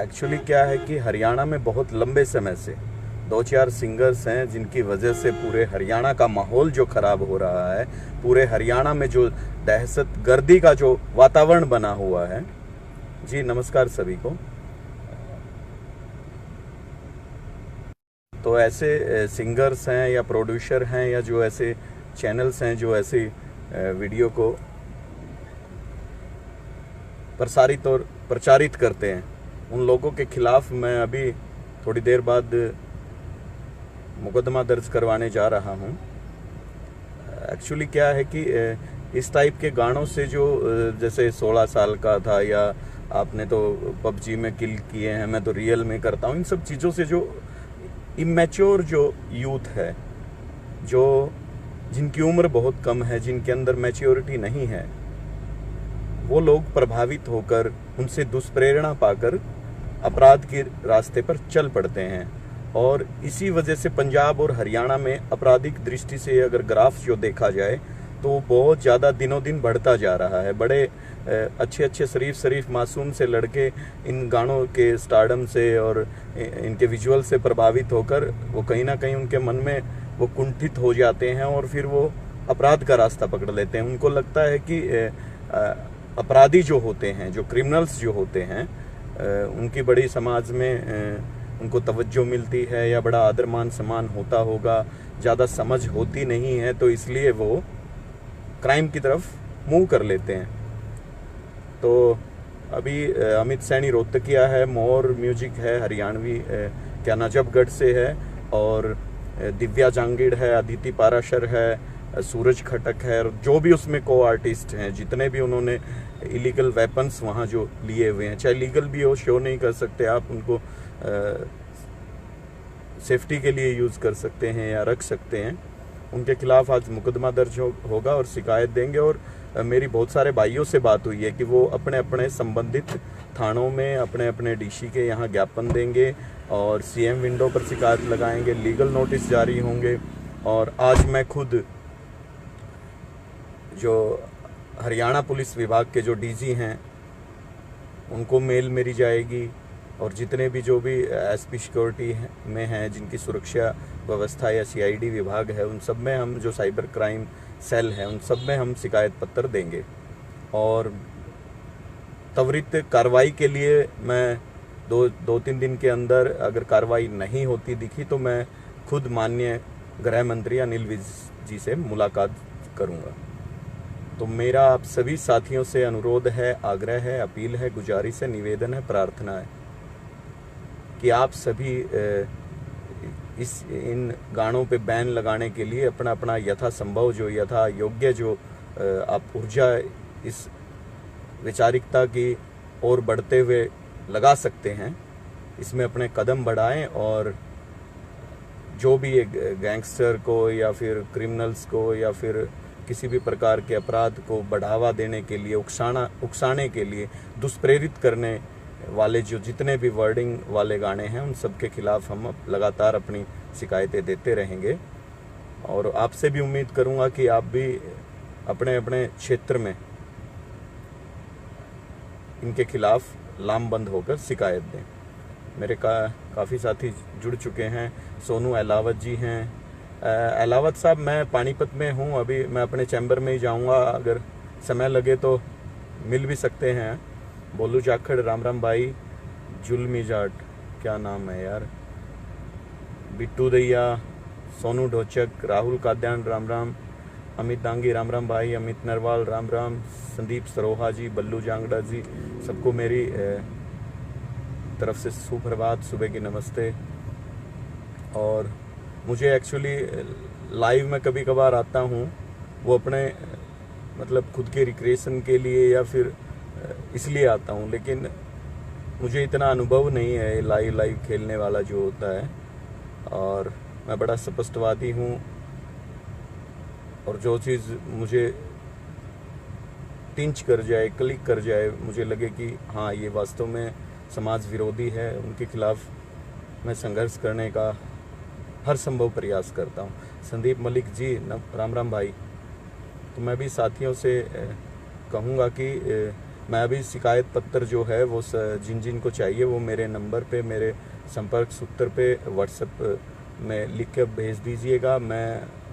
Actually क्या है कि हरियाणा में बहुत लंबे समय से 2-4 सिंगर्स हैं जिनकी वजह से पूरे हरियाणा का माहौल जो खराब हो रहा है, पूरे हरियाणा में जो दहशत गर्दी का जो वातावरण बना हुआ है। जी नमस्कार सभी को। तो ऐसे सिंगर्स हैं या प्रोड्यूसर हैं या जो ऐसे चैनल्स हैं जो ऐसे वीडियो को प्रसारित और प्रचारित करते हैं, उन लोगों के खिलाफ मैं अभी थोड़ी देर बाद मुकदमा दर्ज करवाने जा रहा हूं। एक्चुअली क्या है कि इस टाइप के गानों से जो जैसे 16 साल का था या आपने तो पबजी में किल किए हैं, मैं तो रियल में करता हूं, इन सब चीज़ों से जो इमेच्योर जो यूथ है, जो जिनकी उम्र बहुत कम है, जिनके अंदर मैच्योरिटी नहीं है, वो लोग प्रभावित होकर उनसे दुष्प्रेरणा पाकर अपराध के रास्ते पर चल पड़ते हैं। और इसी वजह से पंजाब और हरियाणा में आपराधिक दृष्टि से अगर ग्राफ जो देखा जाए तो बहुत ज़्यादा दिनों दिन बढ़ता जा रहा है। बड़े अच्छे शरीफ मासूम से लड़के इन गानों के स्टारडम से और इनके विजुअल से प्रभावित होकर वो कहीं ना कहीं उनके मन में वो कुंठित हो जाते हैं और फिर वो अपराध का रास्ता पकड़ लेते हैं। उनको लगता है कि अपराधी जो होते हैं, जो क्रिमिनल्स जो होते हैं, उनकी बड़ी समाज में उनको तवज्जो मिलती है या बड़ा आदर मान सम्मान होता होगा, ज़्यादा समझ होती नहीं है, तो इसलिए वो क्राइम की तरफ मूव कर लेते हैं। तो अभी अमित सैनी रोहतकिया है, मोर म्यूजिक है हरियाणवी क्या नजफगढ़ से है, और दिव्या जांगीड़ है, अदिति पाराशर है, सूरज खटक है, जो भी उसमें को आर्टिस्ट हैं, जितने भी उन्होंने इलीगल वेपन्स वहाँ जो लिए हुए हैं, चाहे लीगल भी हो, शो नहीं कर सकते आप उनको, सेफ्टी के लिए यूज़ कर सकते हैं या रख सकते हैं, उनके खिलाफ आज मुकदमा दर्ज होगा और शिकायत देंगे। और मेरी बहुत सारे भाइयों से बात हुई है कि वो अपने अपने संबंधित थानों में अपने अपने डीसी के यहाँ ज्ञापन देंगे और सीएम विंडो पर शिकायत लगाएंगे, लीगल नोटिस जारी होंगे। और आज मैं खुद जो हरियाणा पुलिस विभाग के जो डीजी हैं उनको मेल मेरी जाएगी, और जितने भी जो भी एसपी सिक्योरिटी में हैं, जिनकी सुरक्षा व्यवस्था या सीआईडी विभाग है, उन सब में हम, जो साइबर क्राइम सेल है, उन सब में हम शिकायत पत्र देंगे। और त्वरित कार्रवाई के लिए मैं दो तीन दिन के अंदर अगर कार्रवाई नहीं होती दिखी तो मैं खुद माननीय गृह मंत्री अनिल विज जी से मुलाकात करूँगा। तो मेरा आप सभी साथियों से अनुरोध है, आग्रह है, अपील है, गुजारिश है, निवेदन है, प्रार्थना है कि आप सभी इन गानों पे बैन लगाने के लिए अपना अपना यथासंभव जो यथा योग्य जो आप ऊर्जा इस वैचारिकता की ओर बढ़ते हुए लगा सकते हैं, इसमें अपने कदम बढ़ाएं। और जो भी गैंगस्टर को या फिर क्रिमिनल्स को या फिर किसी भी प्रकार के अपराध को बढ़ावा देने के लिए, उकसाने के लिए, दुष्प्रेरित करने वाले जो जितने भी वर्डिंग वाले गाने हैं, उन सब के खिलाफ हम लगातार अपनी शिकायतें देते रहेंगे। और आपसे भी उम्मीद करूंगा कि आप भी अपने अपने क्षेत्र में इनके खिलाफ लामबंद होकर शिकायत दें। मेरे काफ़ी साथी जुड़ चुके हैं। सोनू अहलावत जी हैं। अहलावत साहब, मैं पानीपत में हूँ, अभी मैं अपने चैम्बर में ही जाऊँगा, अगर समय लगे तो मिल भी सकते हैं। बोलू जाखड़, राम राम भाई, जुल्मी जाट, क्या नाम है यार, बिट्टू दैया, सोनू ढोचक, राहुल काद्यान, राम राम, अमित दांगी, राम राम भाई, अमित नरवाल, राम राम, संदीप सरोहा जी, बल्लू जांगड़ा जी, सबको मेरी तरफ से सुप्रभात, सुबह की नमस्ते। और मुझे एक्चुअली लाइव में कभी कभार आता हूँ, वो अपने मतलब खुद के रिक्रिएशन के लिए या फिर इसलिए आता हूँ, लेकिन मुझे इतना अनुभव नहीं है लाइव खेलने वाला जो होता है। और मैं बड़ा स्पष्टवादी हूँ, और जो चीज़ मुझे टिंच कर जाए, क्लिक कर जाए, मुझे लगे कि हाँ ये वास्तव में समाज विरोधी है, उनके खिलाफ मैं संघर्ष करने का हर संभव प्रयास करता हूँ। संदीप मलिक जी, राम राम भाई। तो मैं भी साथियों से कहूँगा कि मैं अभी शिकायत पत्र जो है वो जिन जिन को चाहिए वो मेरे नंबर पे, मेरे संपर्क सूत्र पे व्हाट्सएप में लिख के भेज दीजिएगा। मैं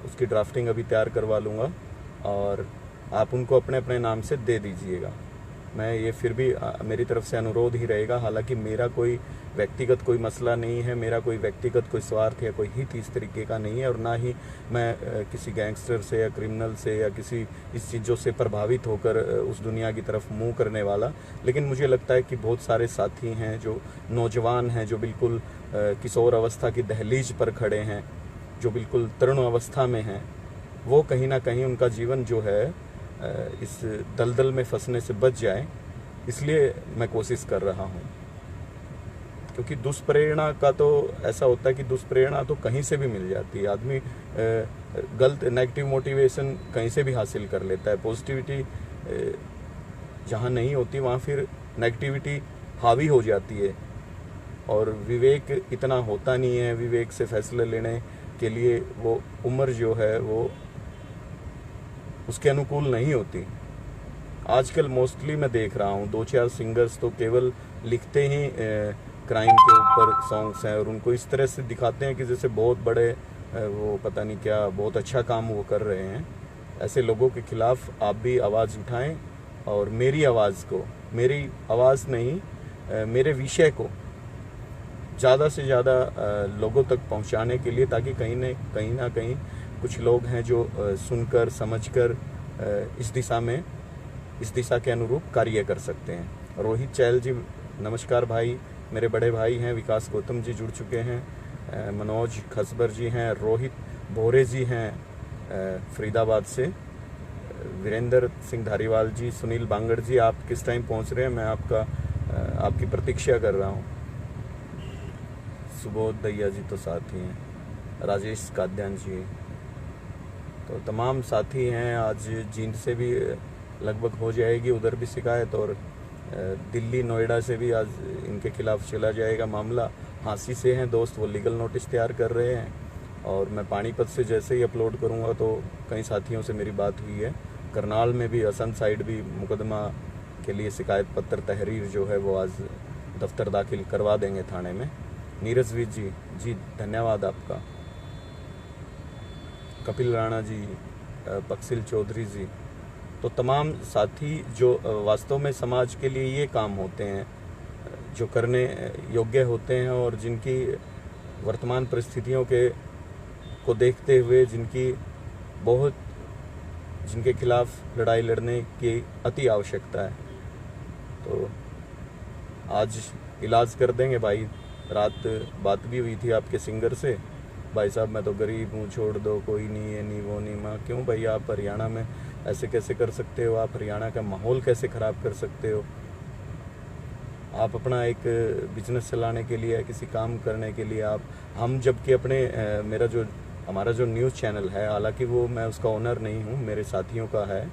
उसकी ड्राफ्टिंग अभी तैयार करवा लूँगा और आप उनको अपने अपने नाम से दे दीजिएगा। मैं ये फिर भी मेरी तरफ से अनुरोध ही रहेगा। हालांकि मेरा कोई व्यक्तिगत कोई मसला नहीं है, मेरा कोई व्यक्तिगत कोई स्वार्थ या कोई हित इस तरीके का नहीं है, और ना ही मैं किसी गैंगस्टर से या क्रिमिनल से या किसी इस चीज़ों से प्रभावित होकर उस दुनिया की तरफ मुंह करने वाला। लेकिन मुझे लगता है कि बहुत सारे साथी हैं जो नौजवान हैं, जो बिल्कुल किशोर अवस्था की दहलीज पर खड़े हैं, जो बिल्कुल तरुण अवस्था में हैं, वो कहीं ना कहीं उनका जीवन जो है इस दलदल में फंसने से बच जाए, इसलिए मैं कोशिश कर रहा हूँ। क्योंकि दुष्प्रेरणा का तो ऐसा होता है कि दुष्प्रेरणा तो कहीं से भी मिल जाती है। आदमी गलत नेगेटिव मोटिवेशन कहीं से भी हासिल कर लेता है। पॉजिटिविटी जहाँ नहीं होती वहाँ फिर नेगेटिविटी हावी हो जाती है, और विवेक इतना होता नहीं है। विवेक से फैसले लेने के लिए वो उम्र जो है वो उसके अनुकूल नहीं होती। आजकल मोस्टली मैं देख रहा हूँ 2-4 सिंगर्स तो केवल लिखते ही क्राइम के ऊपर सॉन्ग्स हैं, और उनको इस तरह से दिखाते हैं कि जैसे बहुत बड़े वो पता नहीं क्या बहुत अच्छा काम वो कर रहे हैं। ऐसे लोगों के खिलाफ आप भी आवाज़ उठाएं, और मेरी आवाज़ को, मेरी आवाज़ नहीं मेरे विषय को ज़्यादा से ज़्यादा लोगों तक पहुंचाने के लिए, ताकि कहीं ना कहीं कुछ लोग हैं जो सुनकर समझकर इस दिशा के अनुरूप कार्य कर सकते हैं। रोहित चैल जी नमस्कार भाई, मेरे बड़े भाई हैं। विकास गौतम जी जुड़ चुके हैं। मनोज खसबर जी हैं। रोहित भोरे जी हैं फरीदाबाद से। वीरेंद्र सिंह धारीवाल जी, सुनील बांगड़ जी, आप किस टाइम पहुंच रहे हैं? मैं आपकी प्रतीक्षा कर रहा हूं। सुबोध दैया जी तो साथी हैं। राजेश काद्यान जी, तो तमाम साथी हैं। आज जींद से भी लगभग हो जाएगी उधर भी शिकायत, और दिल्ली नोएडा से भी आज इनके खिलाफ चला जाएगा मामला। हाँसी से हैं दोस्त, वो लीगल नोटिस तैयार कर रहे हैं, और मैं पानीपत से जैसे ही अपलोड करूंगा तो कई साथियों से मेरी बात हुई है। करनाल में भी, असम साइड भी मुकदमा के लिए शिकायत पत्र तहरीर जो है वो आज दफ्तर दाखिल करवा देंगे थाने में। नीरज वीर जी धन्यवाद आपका। कपिल राणा जी, बक्सिल चौधरी जी, तो तमाम साथी जो वास्तव में समाज के लिए ये काम होते हैं, जो करने योग्य होते हैं, और जिनकी वर्तमान परिस्थितियों को देखते हुए जिनके खिलाफ लड़ाई लड़ने की अति आवश्यकता है। तो आज इलाज कर देंगे भाई। रात बात भी हुई थी आपके सिंगर से, भाई साहब मैं तो गरीब हूँ, छोड़ दो, कोई नहीं, ये नहीं वो नहीं। माँ क्यों भाई, आप हरियाणा में ऐसे कैसे कर सकते हो? आप हरियाणा का माहौल कैसे ख़राब कर सकते हो? आप अपना एक बिजनेस चलाने के लिए, किसी काम करने के लिए हम जबकि अपने हमारा जो न्यूज़ चैनल है, हालांकि वो मैं उसका ओनर नहीं हूँ, मेरे साथियों का है,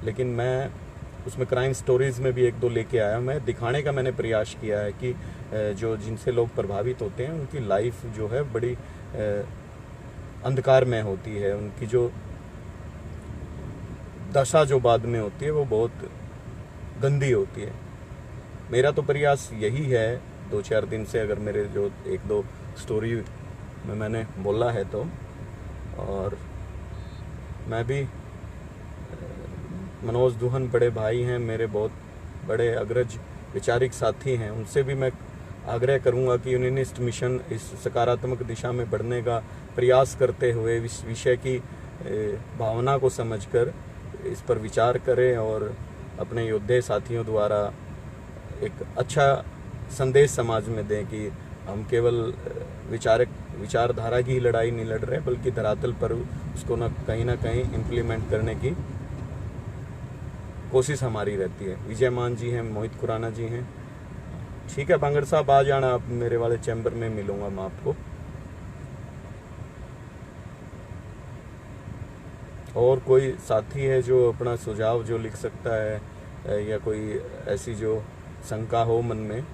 लेकिन मैं उसमें क्राइम स्टोरीज़ में भी 1-2 लेके आया। मैं दिखाने का मैंने प्रयास किया है कि जिनसे लोग प्रभावित होते हैं उनकी लाइफ जो है बड़ी अंधकार में होती है, उनकी जो दशा जो बाद में होती है वो बहुत गंदी होती है। मेरा तो प्रयास यही है 2-4 दिन से, अगर मेरे जो 1-2 स्टोरी में मैंने बोला है तो, और मैं भी मनोज दुहन बड़े भाई हैं, मेरे बहुत बड़े अग्रज विचारिक साथी हैं, उनसे भी मैं आग्रह करूंगा कि यूनिनिस्ट मिशन इस सकारात्मक दिशा में बढ़ने का प्रयास करते हुए इस विषय की भावना को समझकर इस पर विचार करें, और अपने योद्धे साथियों द्वारा एक अच्छा संदेश समाज में दें कि हम केवल विचारधारा की लड़ाई नहीं लड़ रहे, बल्कि धरातल पर उसको ना कहीं इम्प्लीमेंट करने की कोशिश हमारी रहती है। विजय मान जी हैं, मोहित खुराना जी हैं। ठीक है बांगड़ साहब, आ जाना आप मेरे वाले चैम्बर में, मिलूंगा मैं आपको। और कोई साथी है जो अपना सुझाव जो लिख सकता है, या कोई ऐसी जो शंका हो मन में,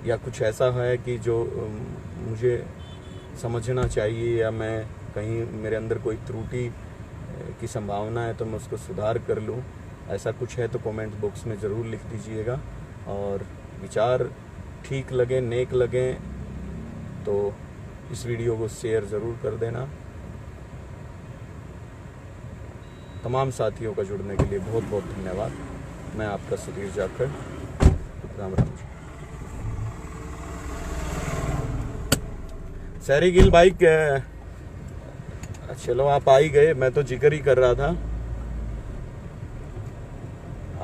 या कुछ ऐसा है कि जो मुझे समझना चाहिए, या मैं कहीं मेरे अंदर कोई त्रुटि की संभावना है तो मैं उसको सुधार कर लूँ, ऐसा कुछ है तो कमेंट बॉक्स में ज़रूर लिख दीजिएगा, और विचार ठीक लगे, नेक लगे तो इस वीडियो को शेयर ज़रूर कर देना। तमाम साथियों का जुड़ने के लिए बहुत बहुत धन्यवाद। मैं आपका सुधीर जाखड़, राम राम जी। सैरी गिल भाई, चलो आप आ ही गए, मैं तो जिक्र ही कर रहा था।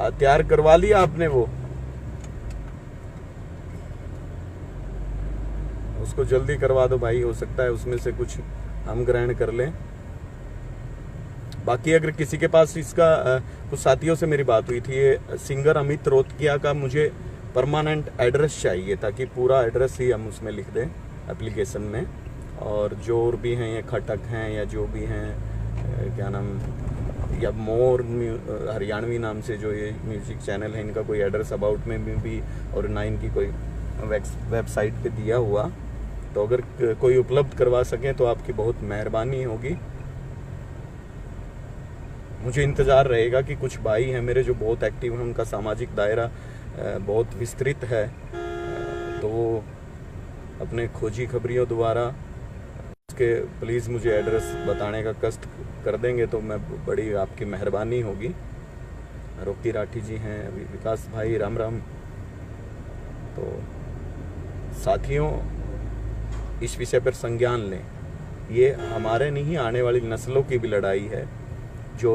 तैयार करवा लिया आपने वो? उसको जल्दी करवा दो भाई, हो सकता है उसमें से कुछ हम ग्रहण कर लें। बाकी अगर किसी के पास इसका कुछ साथियों से मेरी बात हुई थी, ये सिंगर अमित रोतकिया का मुझे परमानेंट एड्रेस चाहिए, ताकि पूरा एड्रेस ही हम उसमें लिख दें एप्लीकेशन में। और जो और भी हैं, ये खटक हैं या जो भी हैं, क्या नाम, या मोर हरियाणवी नाम से जो ये म्यूजिक चैनल है, इनका कोई एड्रेस अबाउट में भी और 9 की कोई वेबसाइट पे दिया हुआ, तो अगर कोई उपलब्ध करवा सकें तो आपकी बहुत मेहरबानी होगी। मुझे इंतज़ार रहेगा कि कुछ भाई हैं मेरे जो बहुत एक्टिव हैं, उनका सामाजिक दायरा बहुत विस्तृत है, तो वो अपने खोजी खबरियों द्वारा उसके प्लीज़ मुझे एड्रेस बताने का कष्ट कर देंगे तो मैं बड़ी आपकी मेहरबानी होगी। रोकी राठी जी हैं, विकास भाई, राम राम। तो साथियों, इस विषय पर संज्ञान लें, ये हमारे नहीं आने वाली नस्लों की भी लड़ाई है। जो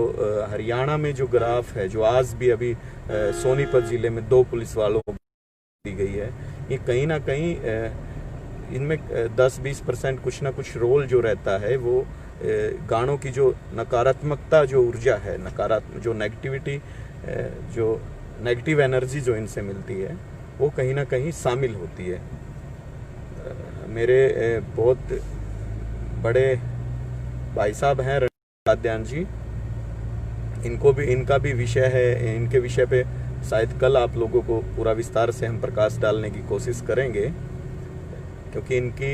हरियाणा में जो ग्राफ है, जो आज भी अभी सोनीपत जिले में 2 पुलिस वालों को दी गई है, ये कहीं ना कहीं इनमें 10-20% कुछ ना कुछ रोल जो रहता है, वो गानों की जो नकारात्मकता, जो ऊर्जा है, जो नेगेटिविटी, जो नेगेटिव एनर्जी जो इनसे मिलती है, वो कहीं ना कहीं शामिल होती है। मेरे बहुत बड़े भाई साहब हैं रणदीप जी, इनका भी विषय है, इनके विषय पे शायद कल आप लोगों को पूरा विस्तार से हम प्रकाश डालने की कोशिश करेंगे, क्योंकि इनकी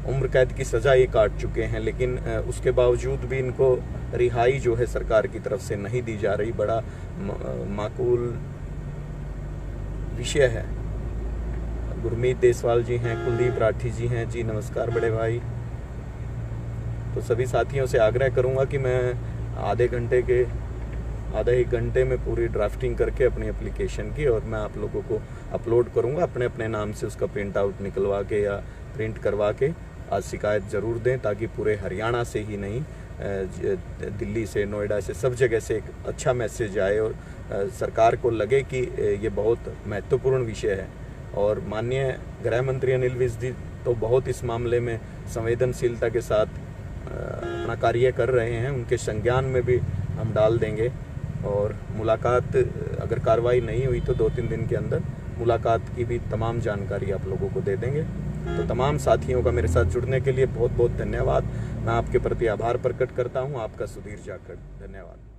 उम्र कैद की सजा ये काट चुके हैं, लेकिन उसके बावजूद भी इनको रिहाई जो है सरकार की तरफ से नहीं दी जा रही। बड़ा माकूल विषय है। गुरमीत देसवाल जी हैं, कुलदीप राठी जी हैं, जी नमस्कार बड़े भाई। तो सभी साथियों से आग्रह करूंगा कि मैं आधे एक घंटे में पूरी ड्राफ्टिंग करके अपनी एप्लीकेशन की, और मैं आप लोगों को अपलोड करूंगा। अपने अपने नाम से उसका प्रिंट आउट निकलवा के या प्रिंट करवा के आज शिकायत ज़रूर दें, ताकि पूरे हरियाणा से ही नहीं, दिल्ली से, नोएडा से, सब जगह से एक अच्छा मैसेज आए और सरकार को लगे कि ये बहुत महत्वपूर्ण विषय है। और माननीय गृह मंत्री अनिल विज जी तो बहुत इस मामले में संवेदनशीलता के साथ अपना कार्य कर रहे हैं, उनके संज्ञान में भी हम डाल देंगे। और मुलाकात, अगर कार्रवाई नहीं हुई तो 2-3 दिन के अंदर मुलाकात की भी तमाम जानकारी आप लोगों को दे देंगे। तो तमाम साथियों का मेरे साथ जुड़ने के लिए बहुत बहुत धन्यवाद। मैं आपके प्रति आभार प्रकट करता हूं। आपका सुधीर जाखड़, धन्यवाद।